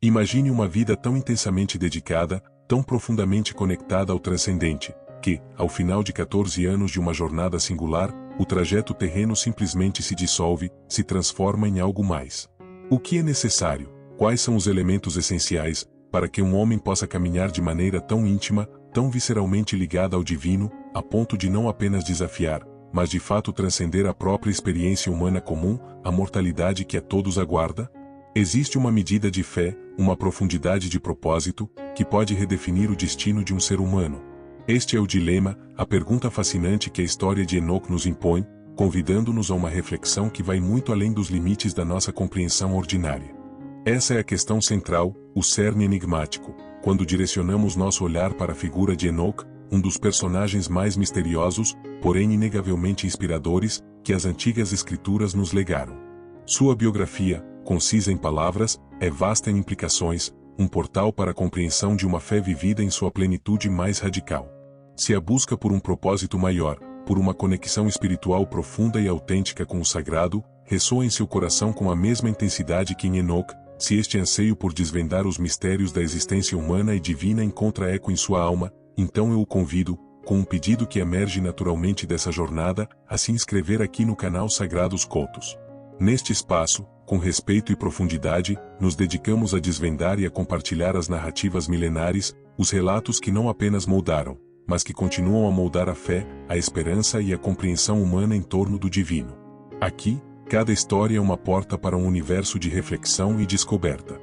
Imagine uma vida tão intensamente dedicada, tão profundamente conectada ao transcendente, que, ao final de 14 anos de uma jornada singular, o trajeto terreno simplesmente se dissolve, se transforma em algo mais. O que é necessário? Quais são os elementos essenciais para que um homem possa caminhar de maneira tão íntima, tão visceralmente ligada ao divino, a ponto de não apenas desafiar, mas de fato transcender a própria experiência humana comum, a mortalidade que a todos aguarda? Existe uma medida de fé, uma profundidade de propósito, que pode redefinir o destino de um ser humano. Este é o dilema, a pergunta fascinante que a história de Enoque nos impõe, convidando-nos a uma reflexão que vai muito além dos limites da nossa compreensão ordinária. Essa é a questão central, o cerne enigmático, quando direcionamos nosso olhar para a figura de Enoque, um dos personagens mais misteriosos, porém inegavelmente inspiradores, que as antigas escrituras nos legaram. Sua biografia, concisa em palavras, é vasta em implicações, um portal para a compreensão de uma fé vivida em sua plenitude mais radical. Se a busca por um propósito maior, por uma conexão espiritual profunda e autêntica com o sagrado, ressoa em seu coração com a mesma intensidade que em Enoque, se este anseio por desvendar os mistérios da existência humana e divina encontra eco em sua alma, então eu o convido, com um pedido que emerge naturalmente dessa jornada, a se inscrever aqui no canal Sagrados Coutos. Neste espaço, com respeito e profundidade, nos dedicamos a desvendar e a compartilhar as narrativas milenares, os relatos que não apenas moldaram, mas que continuam a moldar a fé, a esperança e a compreensão humana em torno do divino. Aqui, cada história é uma porta para um universo de reflexão e descoberta.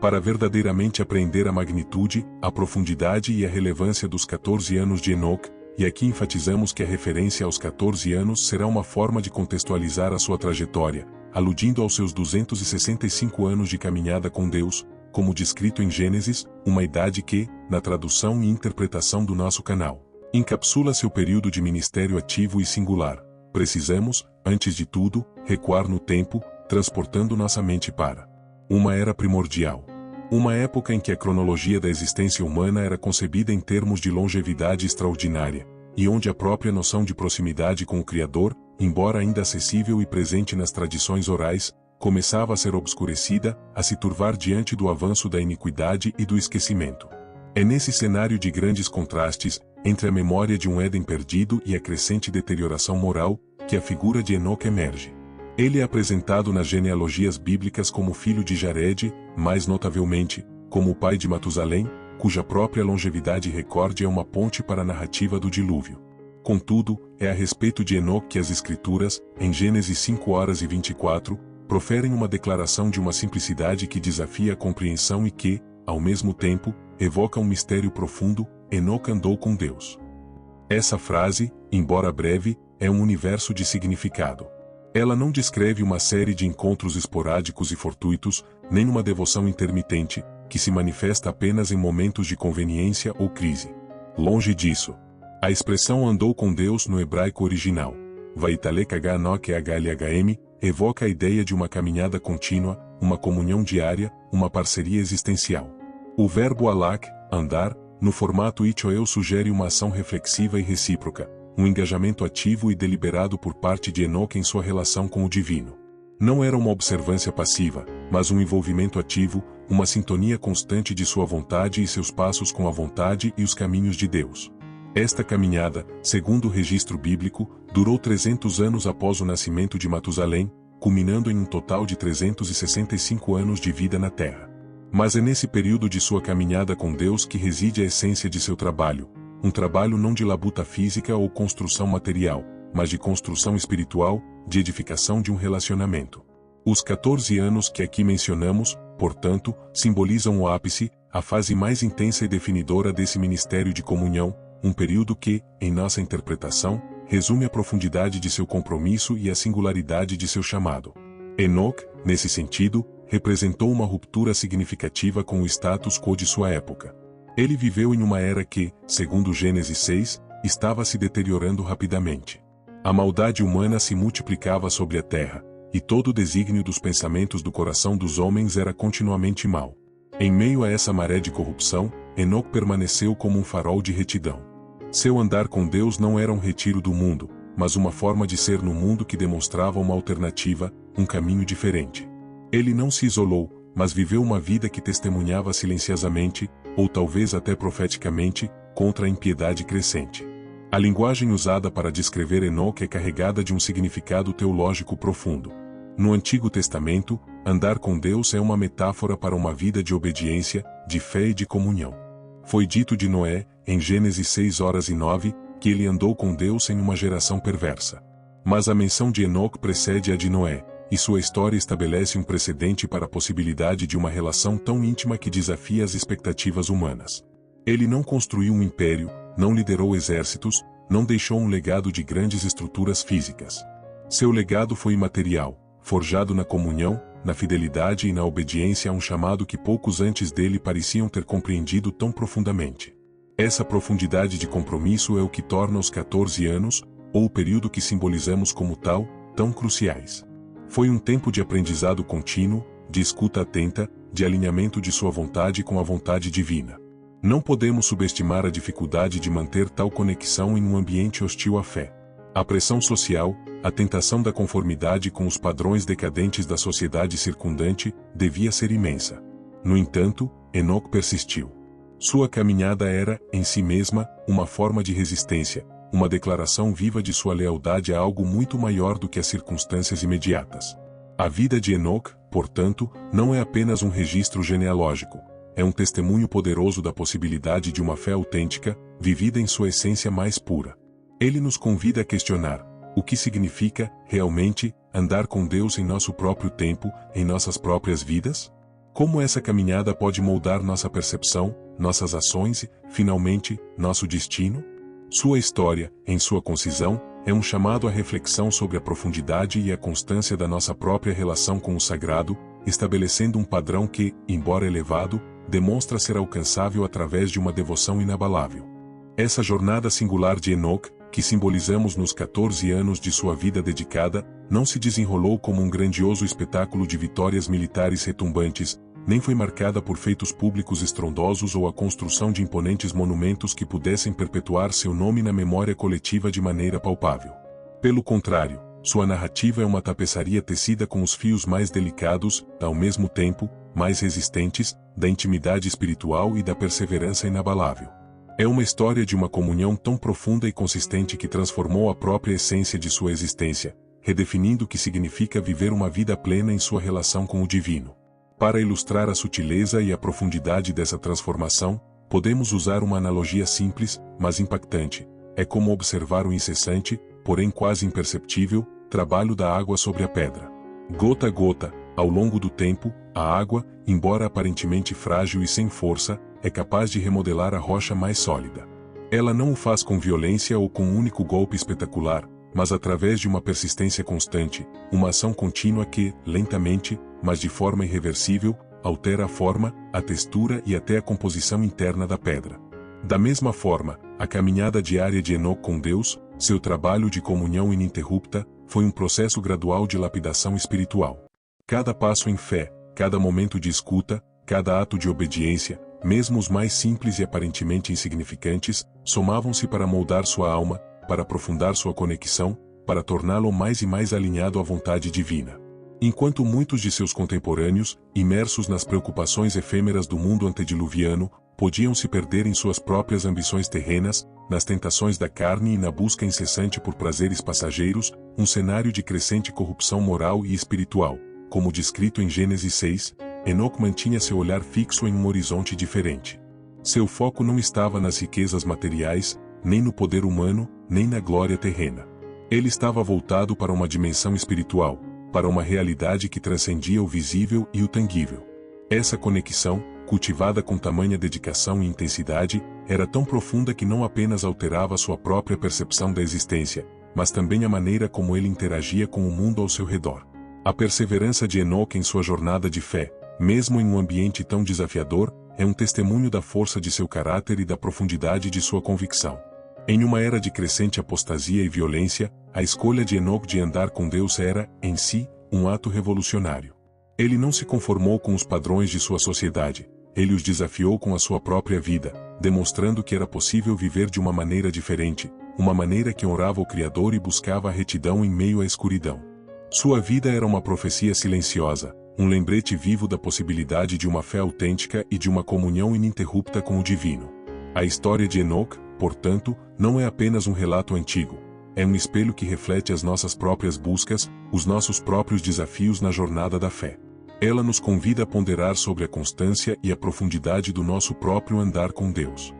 Para verdadeiramente apreender a magnitude, a profundidade e a relevância dos 14 anos de Enoque, e aqui enfatizamos que a referência aos 14 anos será uma forma de contextualizar a sua trajetória, aludindo aos seus 265 anos de caminhada com Deus, como descrito em Gênesis, uma idade que, na tradução e interpretação do nosso canal, encapsula seu período de ministério ativo e singular. Precisamos, antes de tudo, recuar no tempo, transportando nossa mente para uma era primordial. Uma época em que a cronologia da existência humana era concebida em termos de longevidade extraordinária, e onde a própria noção de proximidade com o Criador, embora ainda acessível e presente nas tradições orais, começava a ser obscurecida, a se turvar diante do avanço da iniquidade e do esquecimento. É nesse cenário de grandes contrastes, entre a memória de um Éden perdido e a crescente deterioração moral, que a figura de Enoque emerge. Ele é apresentado nas genealogias bíblicas como filho de Jared, mais notavelmente, como o pai de Matusalém, cuja própria longevidade e recorde é uma ponte para a narrativa do dilúvio. Contudo, é a respeito de Enoque que as Escrituras, em Gênesis 5:24, proferem uma declaração de uma simplicidade que desafia a compreensão e que, ao mesmo tempo, evoca um mistério profundo: Enoque andou com Deus. Essa frase, embora breve, é um universo de significado. Ela não descreve uma série de encontros esporádicos e fortuitos, nem uma devoção intermitente, que se manifesta apenas em momentos de conveniência ou crise. Longe disso. A expressão andou com Deus no hebraico original, Vaitalek Enoque HLHM, evoca a ideia de uma caminhada contínua, uma comunhão diária, uma parceria existencial. O verbo alak, andar, no formato Itchoel sugere uma ação reflexiva e recíproca, um engajamento ativo e deliberado por parte de Enoque em sua relação com o divino. Não era uma observância passiva, mas um envolvimento ativo, uma sintonia constante de sua vontade e seus passos com a vontade e os caminhos de Deus. Esta caminhada, segundo o registro bíblico, durou 300 anos após o nascimento de Matusalém, culminando em um total de 365 anos de vida na Terra. Mas é nesse período de sua caminhada com Deus que reside a essência de seu trabalho, um trabalho não de labuta física ou construção material, mas de construção espiritual, de edificação de um relacionamento. Os 14 anos que aqui mencionamos, portanto, simbolizam o ápice, a fase mais intensa e definidora desse ministério de comunhão, um período que, em nossa interpretação, resume a profundidade de seu compromisso e a singularidade de seu chamado. Enoque, nesse sentido, representou uma ruptura significativa com o status quo de sua época. Ele viveu em uma era que, segundo Gênesis 6, estava se deteriorando rapidamente. A maldade humana se multiplicava sobre a terra, e todo o desígnio dos pensamentos do coração dos homens era continuamente mau. Em meio a essa maré de corrupção, Enoque permaneceu como um farol de retidão. Seu andar com Deus não era um retiro do mundo, mas uma forma de ser no mundo que demonstrava uma alternativa, um caminho diferente. Ele não se isolou, mas viveu uma vida que testemunhava silenciosamente, ou talvez até profeticamente, contra a impiedade crescente. A linguagem usada para descrever Enoque é carregada de um significado teológico profundo. No Antigo Testamento, andar com Deus é uma metáfora para uma vida de obediência, de fé e de comunhão. Foi dito de Noé, em Gênesis 6:9, que ele andou com Deus em uma geração perversa. Mas a menção de Enoque precede a de Noé, e sua história estabelece um precedente para a possibilidade de uma relação tão íntima que desafia as expectativas humanas. Ele não construiu um império, não liderou exércitos, não deixou um legado de grandes estruturas físicas. Seu legado foi imaterial, forjado na comunhão, na fidelidade e na obediência a um chamado que poucos antes dele pareciam ter compreendido tão profundamente. Essa profundidade de compromisso é o que torna os 14 anos, ou o período que simbolizamos como tal, tão cruciais. Foi um tempo de aprendizado contínuo, de escuta atenta, de alinhamento de sua vontade com a vontade divina. Não podemos subestimar a dificuldade de manter tal conexão em um ambiente hostil à fé. A pressão social, a tentação da conformidade com os padrões decadentes da sociedade circundante, devia ser imensa. No entanto, Enoque persistiu. Sua caminhada era, em si mesma, uma forma de resistência, uma declaração viva de sua lealdade a algo muito maior do que as circunstâncias imediatas. A vida de Enoque, portanto, não é apenas um registro genealógico, é um testemunho poderoso da possibilidade de uma fé autêntica, vivida em sua essência mais pura. Ele nos convida a questionar: o que significa, realmente, andar com Deus em nosso próprio tempo, em nossas próprias vidas? Como essa caminhada pode moldar nossa percepção, nossas ações e, finalmente, nosso destino? Sua história, em sua concisão, é um chamado à reflexão sobre a profundidade e a constância da nossa própria relação com o sagrado, estabelecendo um padrão que, embora elevado, demonstra ser alcançável através de uma devoção inabalável. Essa jornada singular de Enoque, que simbolizamos nos 14 anos de sua vida dedicada, não se desenrolou como um grandioso espetáculo de vitórias militares retumbantes, nem foi marcada por feitos públicos estrondosos ou a construção de imponentes monumentos que pudessem perpetuar seu nome na memória coletiva de maneira palpável. Pelo contrário, sua narrativa é uma tapeçaria tecida com os fios mais delicados, ao mesmo tempo, mais resistentes, da intimidade espiritual e da perseverança inabalável. É uma história de uma comunhão tão profunda e consistente que transformou a própria essência de sua existência, redefinindo o que significa viver uma vida plena em sua relação com o divino. Para ilustrar a sutileza e a profundidade dessa transformação, podemos usar uma analogia simples, mas impactante. É como observar o incessante, porém quase imperceptível, trabalho da água sobre a pedra. Gota a gota, ao longo do tempo, a água, embora aparentemente frágil e sem força, é capaz de remodelar a rocha mais sólida. Ela não o faz com violência ou com um único golpe espetacular, mas através de uma persistência constante, uma ação contínua que, lentamente, mas de forma irreversível, altera a forma, a textura e até a composição interna da pedra. Da mesma forma, a caminhada diária de Enoque com Deus, seu trabalho de comunhão ininterrupta, foi um processo gradual de lapidação espiritual. Cada passo em fé, cada momento de escuta, cada ato de obediência, mesmo os mais simples e aparentemente insignificantes, somavam-se para moldar sua alma, para aprofundar sua conexão, para torná-lo mais e mais alinhado à vontade divina. Enquanto muitos de seus contemporâneos, imersos nas preocupações efêmeras do mundo antediluviano, podiam se perder em suas próprias ambições terrenas, nas tentações da carne e na busca incessante por prazeres passageiros, um cenário de crescente corrupção moral e espiritual, como descrito em Gênesis 6, Enoque mantinha seu olhar fixo em um horizonte diferente. Seu foco não estava nas riquezas materiais, nem no poder humano, nem na glória terrena. Ele estava voltado para uma dimensão espiritual, para uma realidade que transcendia o visível e o tangível. Essa conexão, cultivada com tamanha dedicação e intensidade, era tão profunda que não apenas alterava sua própria percepção da existência, mas também a maneira como ele interagia com o mundo ao seu redor. A perseverança de Enoque em sua jornada de fé, mesmo em um ambiente tão desafiador, é um testemunho da força de seu caráter e da profundidade de sua convicção. Em uma era de crescente apostasia e violência, a escolha de Enoque de andar com Deus era, em si, um ato revolucionário. Ele não se conformou com os padrões de sua sociedade, ele os desafiou com a sua própria vida, demonstrando que era possível viver de uma maneira diferente, uma maneira que honrava o Criador e buscava a retidão em meio à escuridão. Sua vida era uma profecia silenciosa, um lembrete vivo da possibilidade de uma fé autêntica e de uma comunhão ininterrupta com o divino. A história de Enoque, portanto, não é apenas um relato antigo, é um espelho que reflete as nossas próprias buscas, os nossos próprios desafios na jornada da fé. Ela nos convida a ponderar sobre a constância e a profundidade do nosso próprio andar com Deus.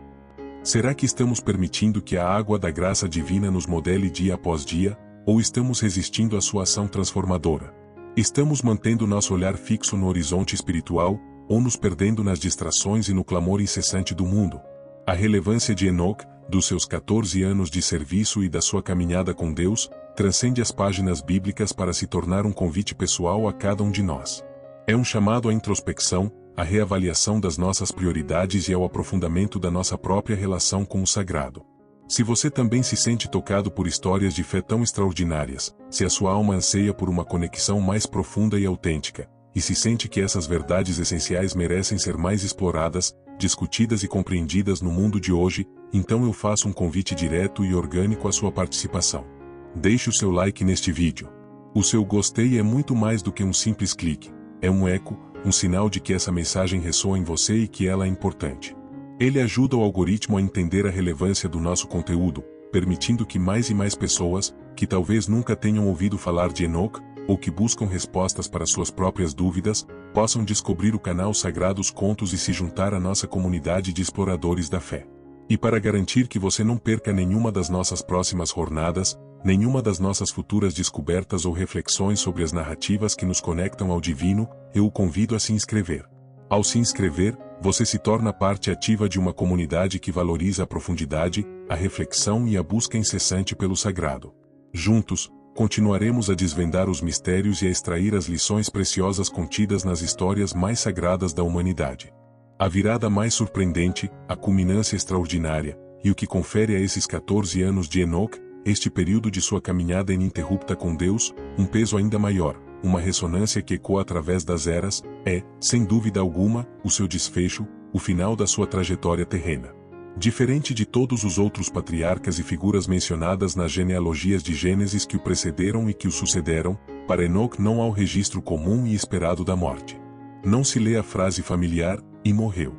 Será que estamos permitindo que a água da graça divina nos modele dia após dia, ou estamos resistindo à sua ação transformadora? Estamos mantendo nosso olhar fixo no horizonte espiritual, ou nos perdendo nas distrações e no clamor incessante do mundo? A relevância de Enoque, dos seus 14 anos de serviço e da sua caminhada com Deus, transcende as páginas bíblicas para se tornar um convite pessoal a cada um de nós. É um chamado à introspecção, à reavaliação das nossas prioridades e ao aprofundamento da nossa própria relação com o sagrado. Se você também se sente tocado por histórias de fé tão extraordinárias, se a sua alma anseia por uma conexão mais profunda e autêntica, e se sente que essas verdades essenciais merecem ser mais exploradas, discutidas e compreendidas no mundo de hoje, então eu faço um convite direto e orgânico à sua participação. Deixe o seu like neste vídeo. O seu gostei é muito mais do que um simples clique. É um eco, um sinal de que essa mensagem ressoa em você e que ela é importante. Ele ajuda o algoritmo a entender a relevância do nosso conteúdo, permitindo que mais e mais pessoas, que talvez nunca tenham ouvido falar de Enoque, ou que buscam respostas para suas próprias dúvidas, possam descobrir o canal Sagrados Contos e se juntar à nossa comunidade de exploradores da fé. E para garantir que você não perca nenhuma das nossas próximas jornadas, nenhuma das nossas futuras descobertas ou reflexões sobre as narrativas que nos conectam ao divino, eu o convido a se inscrever. Ao se inscrever, você se torna parte ativa de uma comunidade que valoriza a profundidade, a reflexão e a busca incessante pelo sagrado. Juntos, continuaremos a desvendar os mistérios e a extrair as lições preciosas contidas nas histórias mais sagradas da humanidade. A virada mais surpreendente, a culminância extraordinária, e o que confere a esses 14 anos de Enoque, este período de sua caminhada ininterrupta com Deus, um peso ainda maior, uma ressonância que ecoa através das eras, é, sem dúvida alguma, o seu desfecho, o final da sua trajetória terrena. Diferente de todos os outros patriarcas e figuras mencionadas nas genealogias de Gênesis que o precederam e que o sucederam, para Enoque não há o registro comum e esperado da morte. Não se lê a frase familiar, e morreu.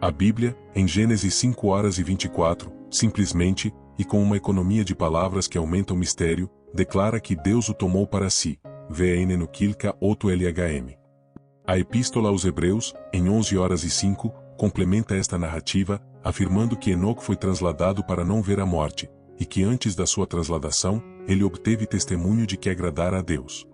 A Bíblia, em Gênesis 5:24, simplesmente, e com uma economia de palavras que aumenta o mistério, declara que Deus o tomou para si. VN Kilka 8LHM. A Epístola aos Hebreus, em 11:05, complementa esta narrativa, afirmando que Enoque foi trasladado para não ver a morte, e que antes da sua transladação, ele obteve testemunho de que agradara a Deus.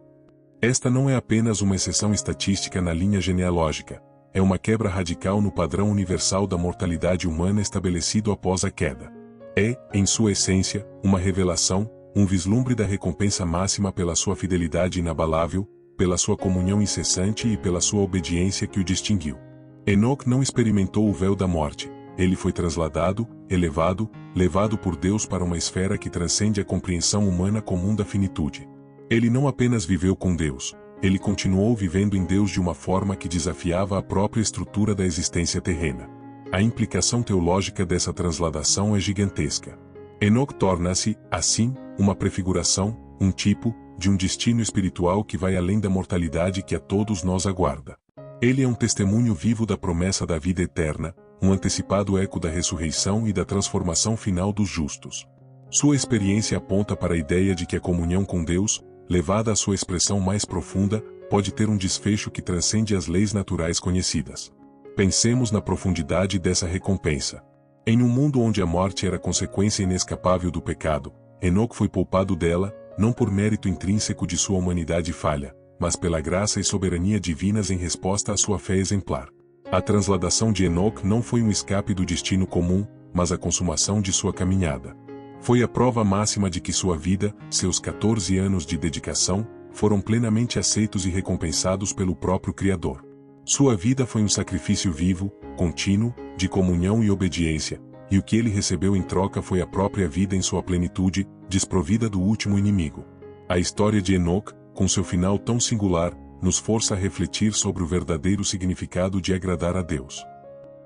Esta não é apenas uma exceção estatística na linha genealógica, é uma quebra radical no padrão universal da mortalidade humana estabelecido após a queda. É, em sua essência, uma revelação, um vislumbre da recompensa máxima pela sua fidelidade inabalável, pela sua comunhão incessante e pela sua obediência que o distinguiu. Enoque não experimentou o véu da morte, ele foi trasladado, elevado, levado por Deus para uma esfera que transcende a compreensão humana comum da finitude. Ele não apenas viveu com Deus, ele continuou vivendo em Deus de uma forma que desafiava a própria estrutura da existência terrena. A implicação teológica dessa transladação é gigantesca. Enoque torna-se, assim, uma prefiguração, um tipo, de um destino espiritual que vai além da mortalidade que a todos nós aguarda. Ele é um testemunho vivo da promessa da vida eterna, um antecipado eco da ressurreição e da transformação final dos justos. Sua experiência aponta para a ideia de que a comunhão com Deus, levada à sua expressão mais profunda, pode ter um desfecho que transcende as leis naturais conhecidas. Pensemos na profundidade dessa recompensa. Em um mundo onde a morte era consequência inescapável do pecado, Enoque foi poupado dela, não por mérito intrínseco de sua humanidade falha, mas pela graça e soberania divinas em resposta à sua fé exemplar. A transladação de Enoque não foi um escape do destino comum, mas a consumação de sua caminhada. Foi a prova máxima de que sua vida, seus 14 anos de dedicação, foram plenamente aceitos e recompensados pelo próprio Criador. Sua vida foi um sacrifício vivo, contínuo, de comunhão e obediência, e o que ele recebeu em troca foi a própria vida em sua plenitude, desprovida do último inimigo. A história de Enoque, com seu final tão singular, nos força a refletir sobre o verdadeiro significado de agradar a Deus.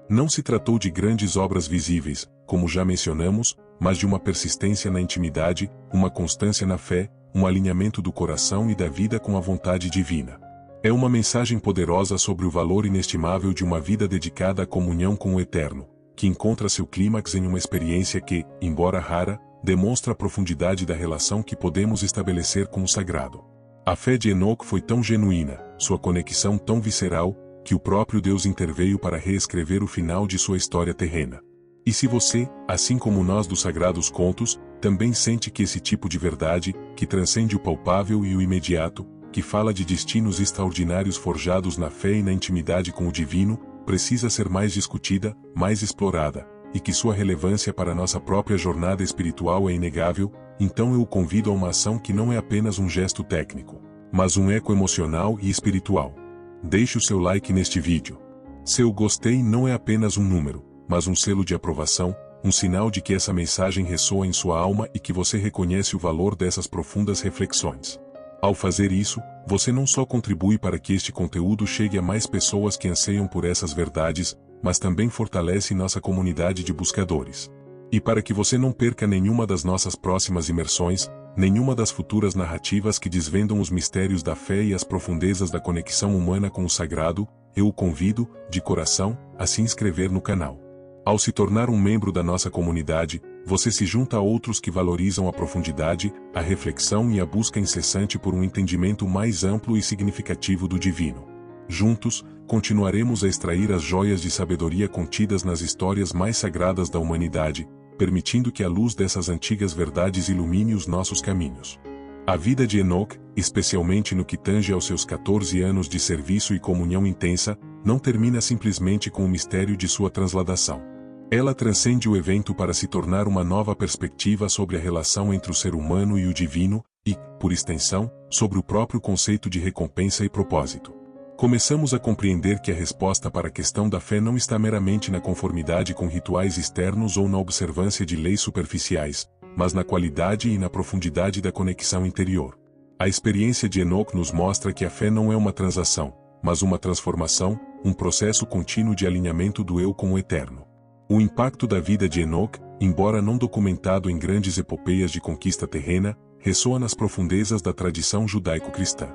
Não se tratou de grandes obras visíveis, como já mencionamos, mas de uma persistência na intimidade, uma constância na fé, um alinhamento do coração e da vida com a vontade divina. É uma mensagem poderosa sobre o valor inestimável de uma vida dedicada à comunhão com o Eterno, que encontra seu clímax em uma experiência que, embora rara, demonstra a profundidade da relação que podemos estabelecer com o sagrado. A fé de Enoque foi tão genuína, sua conexão tão visceral, que o próprio Deus interveio para reescrever o final de sua história terrena. E se você, assim como nós dos Sagrados Contos, também sente que esse tipo de verdade, que transcende o palpável e o imediato, que fala de destinos extraordinários forjados na fé e na intimidade com o divino, precisa ser mais discutida, mais explorada, e que sua relevância para nossa própria jornada espiritual é inegável, então eu o convido a uma ação que não é apenas um gesto técnico, mas um eco emocional e espiritual. Deixe o seu like neste vídeo. Seu gostei não é apenas um número, mas um selo de aprovação, um sinal de que essa mensagem ressoa em sua alma e que você reconhece o valor dessas profundas reflexões. Ao fazer isso, você não só contribui para que este conteúdo chegue a mais pessoas que anseiam por essas verdades, mas também fortalece nossa comunidade de buscadores. E para que você não perca nenhuma das nossas próximas imersões, nenhuma das futuras narrativas que desvendam os mistérios da fé e as profundezas da conexão humana com o sagrado, eu o convido, de coração, a se inscrever no canal. Ao se tornar um membro da nossa comunidade, você se junta a outros que valorizam a profundidade, a reflexão e a busca incessante por um entendimento mais amplo e significativo do divino. Juntos, continuaremos a extrair as joias de sabedoria contidas nas histórias mais sagradas da humanidade, permitindo que a luz dessas antigas verdades ilumine os nossos caminhos. A vida de Enoque, especialmente no que tange aos seus 14 anos de serviço e comunhão intensa, não termina simplesmente com o mistério de sua transladação. Ela transcende o evento para se tornar uma nova perspectiva sobre a relação entre o ser humano e o divino, e, por extensão, sobre o próprio conceito de recompensa e propósito. Começamos a compreender que a resposta para a questão da fé não está meramente na conformidade com rituais externos ou na observância de leis superficiais, mas na qualidade e na profundidade da conexão interior. A experiência de Enoque nos mostra que a fé não é uma transação, mas uma transformação, um processo contínuo de alinhamento do eu com o Eterno. O impacto da vida de Enoque, embora não documentado em grandes epopeias de conquista terrena, ressoa nas profundezas da tradição judaico-cristã.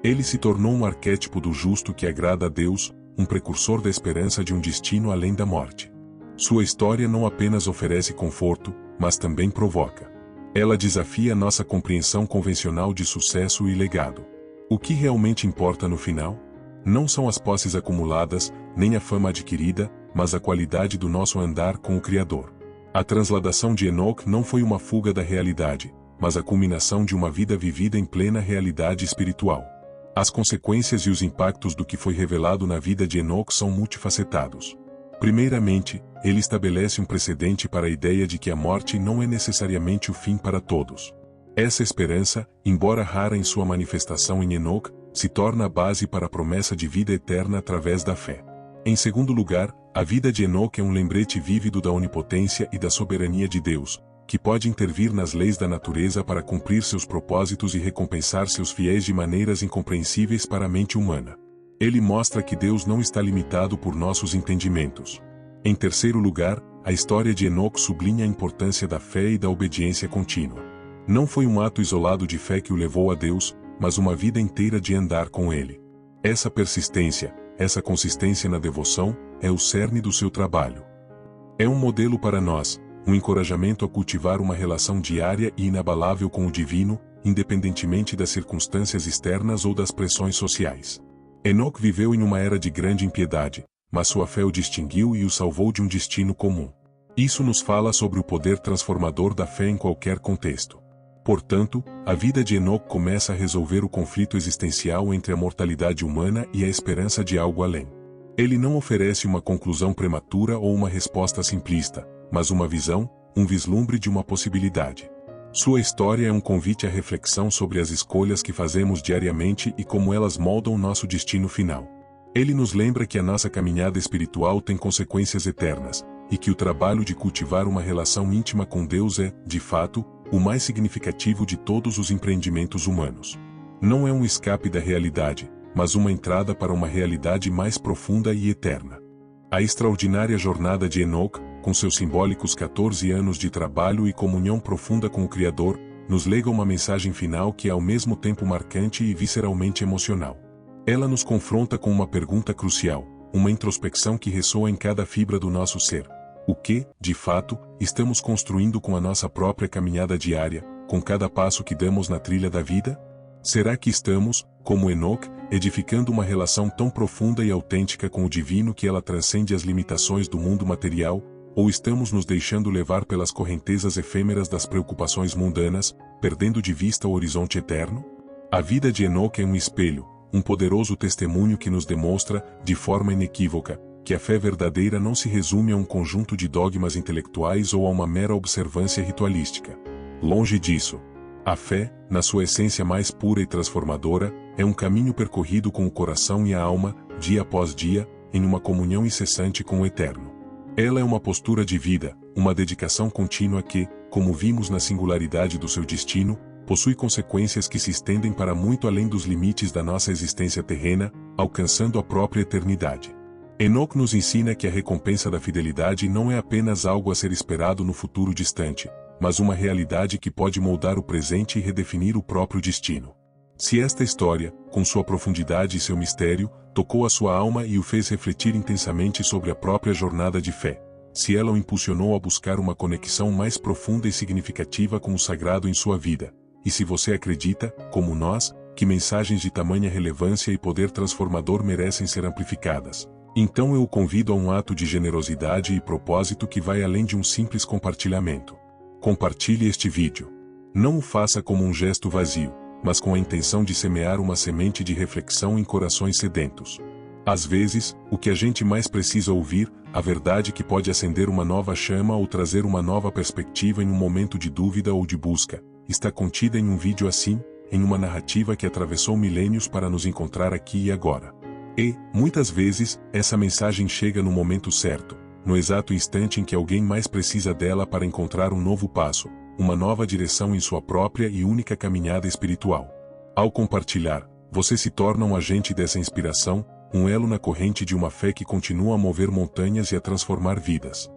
Ele se tornou um arquétipo do justo que agrada a Deus, um precursor da esperança de um destino além da morte. Sua história não apenas oferece conforto, mas também provoca. Ela desafia nossa compreensão convencional de sucesso e legado. O que realmente importa no final? Não são as posses acumuladas, nem a fama adquirida, mas a qualidade do nosso andar com o Criador. A transladação de Enoque não foi uma fuga da realidade, mas a culminação de uma vida vivida em plena realidade espiritual. As consequências e os impactos do que foi revelado na vida de Enoque são multifacetados. Primeiramente, ele estabelece um precedente para a ideia de que a morte não é necessariamente o fim para todos. Essa esperança, embora rara em sua manifestação em Enoque, se torna a base para a promessa de vida eterna através da fé. Em segundo lugar, a vida de Enoque é um lembrete vívido da onipotência e da soberania de Deus, que pode intervir nas leis da natureza para cumprir seus propósitos e recompensar seus fiéis de maneiras incompreensíveis para a mente humana. Ele mostra que Deus não está limitado por nossos entendimentos. Em terceiro lugar, a história de Enoque sublinha a importância da fé e da obediência contínua. Não foi um ato isolado de fé que o levou a Deus, mas uma vida inteira de andar com Ele. Essa persistência, essa consistência na devoção, é o cerne do seu trabalho. É um modelo para nós, um encorajamento a cultivar uma relação diária e inabalável com o divino, independentemente das circunstâncias externas ou das pressões sociais. Enoque viveu em uma era de grande impiedade, mas sua fé o distinguiu e o salvou de um destino comum. Isso nos fala sobre o poder transformador da fé em qualquer contexto. Portanto, a vida de Enoque começa a resolver o conflito existencial entre a mortalidade humana e a esperança de algo além. Ele não oferece uma conclusão prematura ou uma resposta simplista, mas uma visão, um vislumbre de uma possibilidade. Sua história é um convite à reflexão sobre as escolhas que fazemos diariamente e como elas moldam nosso destino final. Ele nos lembra que a nossa caminhada espiritual tem consequências eternas, e que o trabalho de cultivar uma relação íntima com Deus é, de fato, o mais significativo de todos os empreendimentos humanos. Não é um escape da realidade, mas uma entrada para uma realidade mais profunda e eterna. A extraordinária jornada de Enoque, com seus simbólicos 14 anos de trabalho e comunhão profunda com o Criador, nos lega uma mensagem final que é ao mesmo tempo marcante e visceralmente emocional. Ela nos confronta com uma pergunta crucial, uma introspecção que ressoa em cada fibra do nosso ser. O que, de fato, estamos construindo com a nossa própria caminhada diária, com cada passo que damos na trilha da vida? Será que estamos, como Enoque, edificando uma relação tão profunda e autêntica com o divino que ela transcende as limitações do mundo material, ou estamos nos deixando levar pelas correntezas efêmeras das preocupações mundanas, perdendo de vista o horizonte eterno? A vida de Enoque é um espelho, um poderoso testemunho que nos demonstra, de forma inequívoca, que a fé verdadeira não se resume a um conjunto de dogmas intelectuais ou a uma mera observância ritualística. Longe disso. A fé, na sua essência mais pura e transformadora, é um caminho percorrido com o coração e a alma, dia após dia, em uma comunhão incessante com o Eterno. Ela é uma postura de vida, uma dedicação contínua que, como vimos na singularidade do seu destino, possui consequências que se estendem para muito além dos limites da nossa existência terrena, alcançando a própria eternidade. Enoque nos ensina que a recompensa da fidelidade não é apenas algo a ser esperado no futuro distante, mas uma realidade que pode moldar o presente e redefinir o próprio destino. Se esta história, com sua profundidade e seu mistério, tocou a sua alma e o fez refletir intensamente sobre a própria jornada de fé, se ela o impulsionou a buscar uma conexão mais profunda e significativa com o sagrado em sua vida, e se você acredita, como nós, que mensagens de tamanha relevância e poder transformador merecem ser amplificadas, então eu o convido a um ato de generosidade e propósito que vai além de um simples compartilhamento. Compartilhe este vídeo. Não o faça como um gesto vazio, mas com a intenção de semear uma semente de reflexão em corações sedentos. Às vezes, o que a gente mais precisa ouvir, a verdade que pode acender uma nova chama ou trazer uma nova perspectiva em um momento de dúvida ou de busca, está contida em um vídeo assim, em uma narrativa que atravessou milênios para nos encontrar aqui e agora. E, muitas vezes, essa mensagem chega no momento certo, no exato instante em que alguém mais precisa dela para encontrar um novo passo, uma nova direção em sua própria e única caminhada espiritual. Ao compartilhar, você se torna um agente dessa inspiração, um elo na corrente de uma fé que continua a mover montanhas e a transformar vidas.